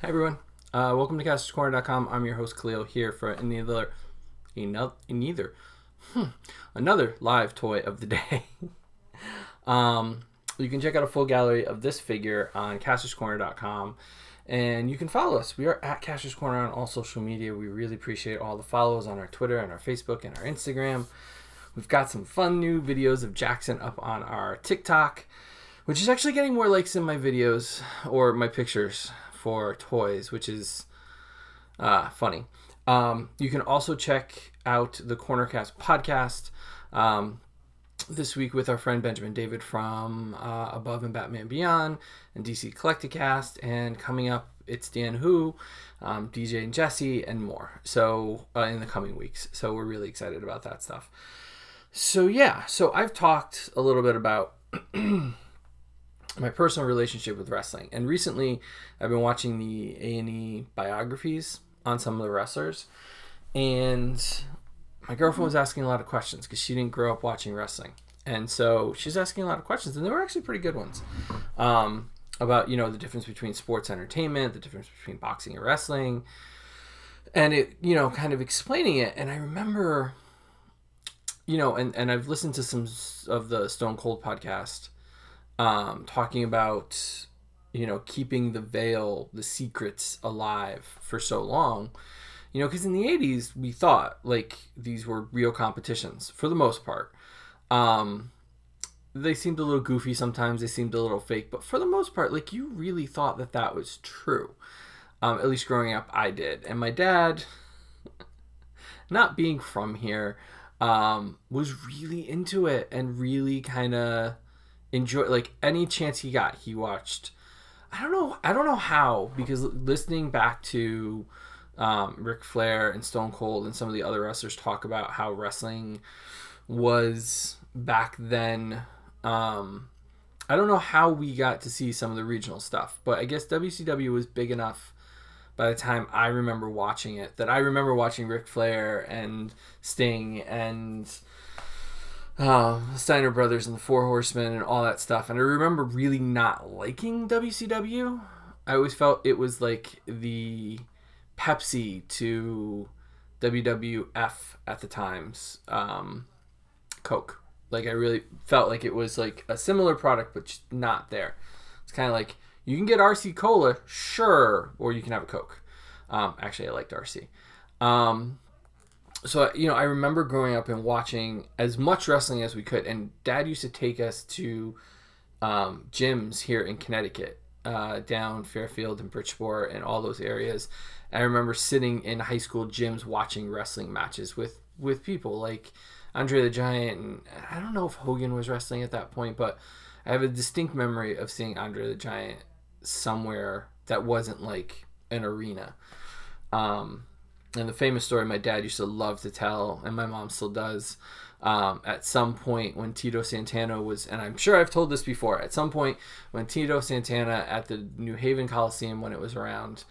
Hi everyone, welcome to KastorCorner.com. I'm your host Khalil here for another live toy of the day. You can check out a full gallery of this figure on KastorCorner.com, and you can follow us. We are at Kastor's Corner on all social media. We really appreciate all the follows on our Twitter and our Facebook and our Instagram. We've got some fun new videos of Jackson up on our TikTok, which is actually getting more likes in my videos or my pictures for toys, which is funny. You can also check out the Cornercast podcast this week with our friend Benjamin David from Above and Batman Beyond and DC Collecticast, and coming up it's Dan Who, DJ and Jesse, and more. So in the coming weeks, so we're really excited about that stuff. So I've talked a little bit about my personal relationship with wrestling, and recently I've been watching the A&E biographies on some of the wrestlers, and my girlfriend was asking a lot of questions because she didn't grow up watching wrestling, and so she's asking a lot of questions, and they were actually pretty good ones, about the difference between sports entertainment, the difference between boxing and wrestling, and it kind of explaining it. And I remember and I've listened to some of the Stone Cold podcast, talking about keeping the veil, the secrets alive for so long, because in the 80s we thought like these were real competitions for the most part. They seemed a little goofy sometimes, they seemed a little fake, but for the most part, like, you really thought that that was true. At least growing up I did. And my dad, not being from here, was really into it and really kind of enjoy, like, any chance he got, he watched. I don't know how, because listening back to Ric Flair and Stone Cold and some of the other wrestlers talk about how wrestling was back then, I don't know how we got to see some of the regional stuff, but I guess WCW was big enough by the time I remember watching it that I remember watching Ric Flair and Sting and Steiner Brothers and the Four Horsemen and all that stuff. And I remember really not liking WCW. I always felt it was like the Pepsi to WWF at the times, Coke. Like, I really felt like it was like a similar product, but just not there. It's kind of like, you can get RC Cola, sure, or you can have a Coke. Actually, I liked RC. So, I remember growing up and watching as much wrestling as we could. And Dad used to take us to gyms here in Connecticut, down Fairfield and Bridgeport and all those areas. And I remember sitting in high school gyms watching wrestling matches with people like Andre the Giant. And I don't know if Hogan was wrestling at that point, but I have a distinct memory of seeing Andre the Giant somewhere that wasn't like an arena. And the famous story my dad used to love to tell, and my mom still does, at some point when Tito Santana was, and I'm sure I've told this before, at some point when Tito Santana at the New Haven Coliseum, when it was around,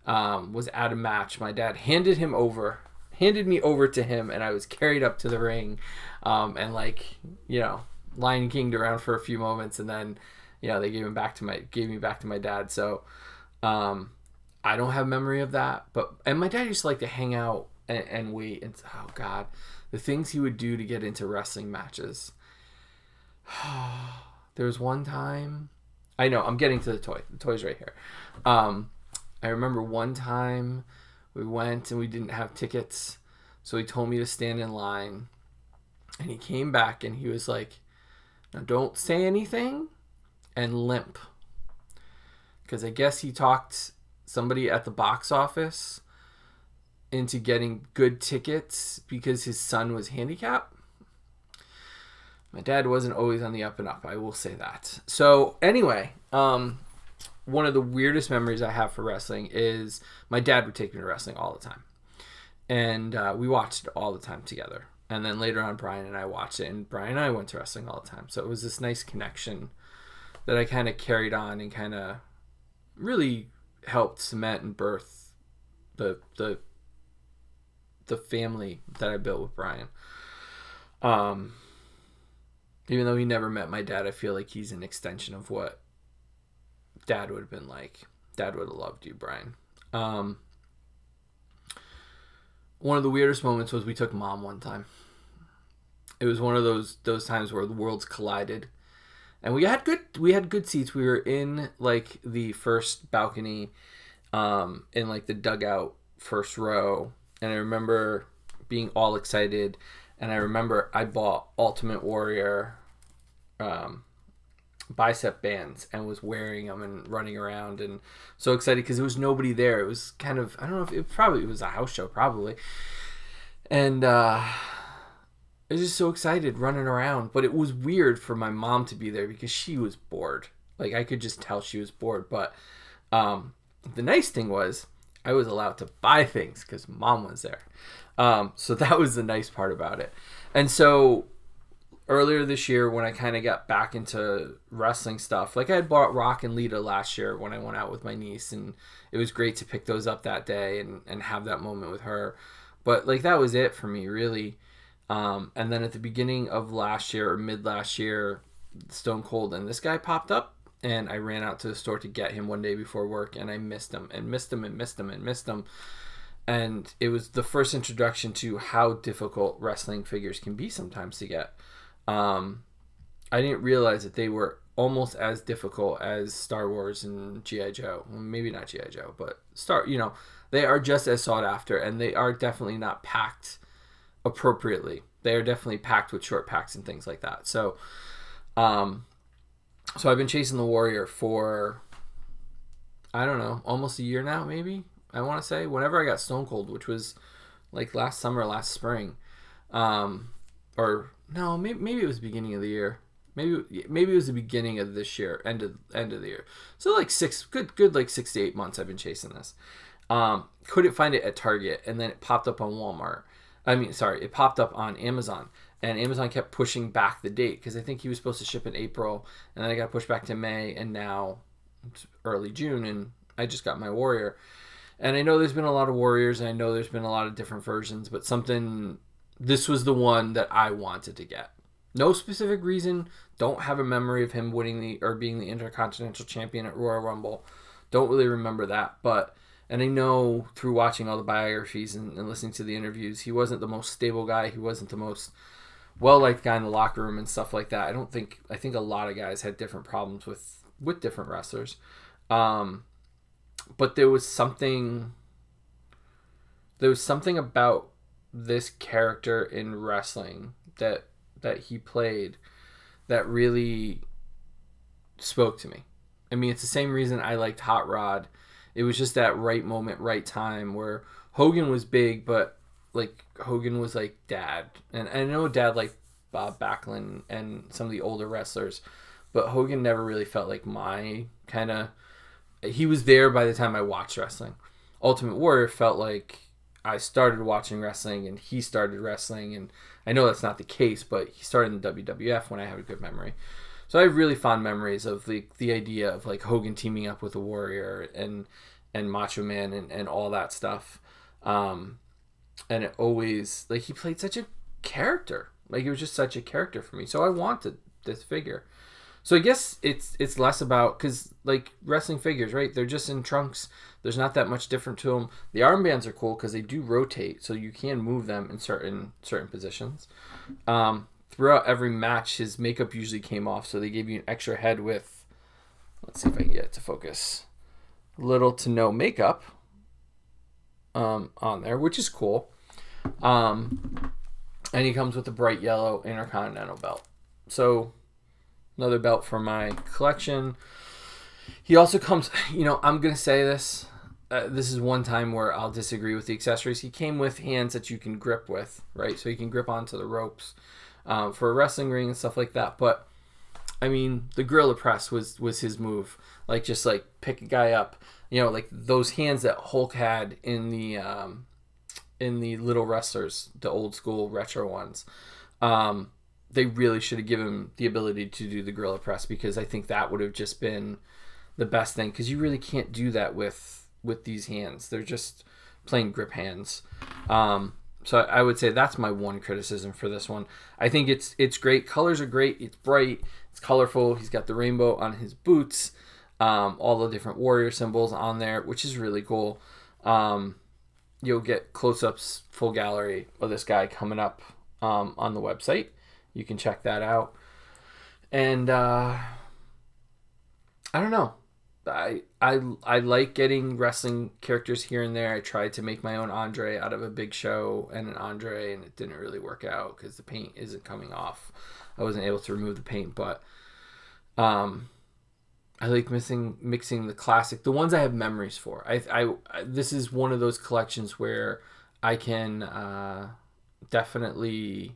was at a match, my dad handed me over to him, and I was carried up to the ring, and Lion Kinged around for a few moments, and then they gave me back to my dad. So I don't have memory of that, and my dad used to like to hang out and wait, and oh god, the things he would do to get into wrestling matches. There was one time, I know I'm getting to the toy's right here. I remember one time we went and we didn't have tickets, so he told me to stand in line, and he came back and he was like, "Now don't say anything and limp," because I guess he talked somebody at the box office into getting good tickets because his son was handicapped. My dad wasn't always on the up and up, I will say that. So anyway, one of the weirdest memories I have for wrestling is my dad would take me to wrestling all the time, and we watched it all the time together. And then later on, Brian and I watched it, and Brian and I went to wrestling all the time. So it was this nice connection that I kind of carried on and kind of really helped cement and birth the family that I built with Brian. Even though he never met my dad, I feel like he's an extension of what Dad would have been like. Dad would have loved you, Brian. One of the weirdest moments was we took Mom one time. It was one of those times where the worlds collided, and we had good seats. We were in like the first balcony, in like the dugout first row, and I remember being all excited, and I remember I bought Ultimate Warrior bicep bands and was wearing them and running around and so excited because there was nobody there. It was kind of, I don't know if it was a house show probably, and I was just so excited running around. But it was weird for my mom to be there because she was bored. Like I could just tell she was bored. But the nice thing was I was allowed to buy things because Mom was there. So that was the nice part about it. And so earlier this year when I kind of got back into wrestling stuff, like I had bought Rock and Lita last year when I went out with my niece, and it was great to pick those up that day and have that moment with her. But like that was it for me really. And then at the beginning of last year or mid last year, Stone Cold and this guy popped up, and I ran out to the store to get him one day before work, and I missed him. And it was the first introduction to how difficult wrestling figures can be sometimes to get. I didn't realize that they were almost as difficult as Star Wars and G.I. Joe. Well, maybe not G.I. Joe, but they are just as sought after, and they are definitely not packed appropriately. They are definitely packed with short packs and things like that. So I've been chasing the Warrior for, I don't know, almost a year now, maybe. I want to say whenever I got Stone Cold, which was like last summer, last spring, or no, maybe it was the beginning of the year. Maybe it was the beginning of this year, end of the year. So like good like 6 to 8 months I've been chasing this. Couldn't find it at Target, and then it popped up on Walmart. It popped up on Amazon, and Amazon kept pushing back the date because I think he was supposed to ship in April, and then I got pushed back to May, and now it's early June, and I just got my Warrior. And I know there's been a lot of Warriors, and I know there's been a lot of different versions, but this was the one that I wanted to get. No specific reason. Don't have a memory of him winning being the Intercontinental Champion at Royal Rumble. Don't really remember that. And I know through watching all the biographies and listening to the interviews, he wasn't the most stable guy. He wasn't the most well-liked guy in the locker room and stuff like that. I think a lot of guys had different problems with different wrestlers. But there was something about this character in wrestling that he played that really spoke to me. I mean, it's the same reason I liked Hot Rod. It was just that right moment, right time where Hogan was big, but like Hogan was like Dad. And I know Dad liked Bob Backlund and some of the older wrestlers, but Hogan never really felt like my kind of... He was there by the time I watched wrestling. Ultimate Warrior felt like I started watching wrestling and he started wrestling, and I know that's not the case, but he started in the WWF when I have a good memory. So I have really fond memories of the idea of like Hogan teaming up with a Warrior and Macho Man and all that stuff. And it always, like, he played such a character. Like, it was just such a character for me. So I wanted this figure. So I guess it's less about, because like wrestling figures, right? They're just in trunks. There's not that much different to them. The armbands are cool because they do rotate, so you can move them in certain positions. Throughout every match, his makeup usually came off, so they gave you an extra head with, let's see if I can get it to focus, little to no makeup on there, which is cool. And he comes with a bright yellow Intercontinental belt. So another belt for my collection. He also comes, I'm going to say this. This is one time where I'll disagree with the accessories. He came with hands that you can grip with, right? So you can grip onto the ropes for a wrestling ring and stuff like that. But, I mean, the Gorilla Press was his move. Like, just, like, pick a guy up. Like those hands that Hulk had in the Little Wrestlers, the old school retro ones. They really should have given him the ability to do the Gorilla Press, because I think that would have just been the best thing, because you really can't do that with these hands. They're just plain grip hands. So I would say that's my one criticism for this one. I think it's great. Colors are great. It's bright. It's colorful. He's got the rainbow on his boots. all the different warrior symbols on there, which is really cool. You'll get close-ups, full gallery of this guy coming up on the website. You can check that out. And I don't know. I like getting wrestling characters here and there. I tried to make my own Andre out of a Big Show and an Andre, and it didn't really work out because the paint isn't coming off. I wasn't able to remove the paint, but I like mixing the classic, the ones I have memories for. This is one of those collections where I can definitely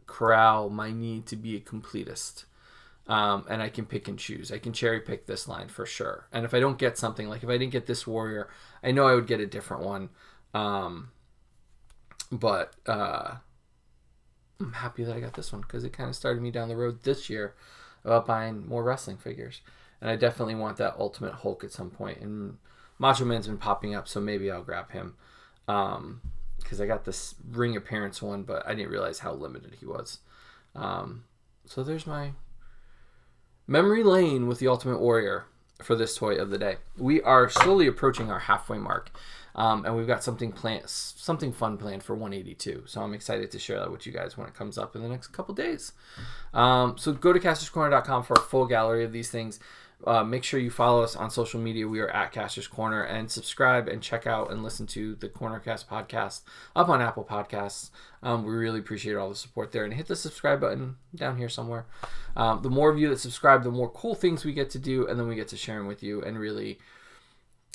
corral my need to be a completist. And I can pick and choose. I can cherry pick this line for sure. And if I don't get something, like if I didn't get this warrior, I know I would get a different one. But I'm happy that I got this one because it kind of started me down the road this year about buying more wrestling figures. And I definitely want that Ultimate Hulk at some point. And Macho Man's been popping up, so maybe I'll grab him. Because I got this ring appearance one, but I didn't realize how limited he was. So there's my memory lane with the Ultimate Warrior for this toy of the day. We are slowly approaching our halfway mark, and we've got something fun planned for 182. So I'm excited to share that with you guys when it comes up in the next couple days. So go to castorscorner.com for a full gallery of these things. Make sure you follow us on social media. We are at Kastor's Corner, and subscribe and check out and listen to the Cornercast podcast up on Apple Podcasts. We really appreciate all the support there, and hit the subscribe button down here somewhere. The more of you that subscribe, the more cool things we get to do, and then we get to share them with you. And really,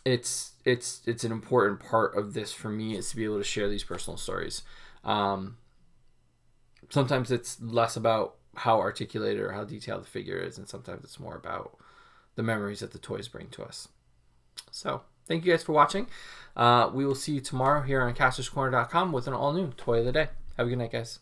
it's an important part of this for me is to be able to share these personal stories. Sometimes it's less about how articulated or how detailed the figure is, and sometimes it's more about the memories that the toys bring to us. So thank you guys for watching. We will see you tomorrow here on castorscorner.com with an all-new toy of the day. Have a good night, guys.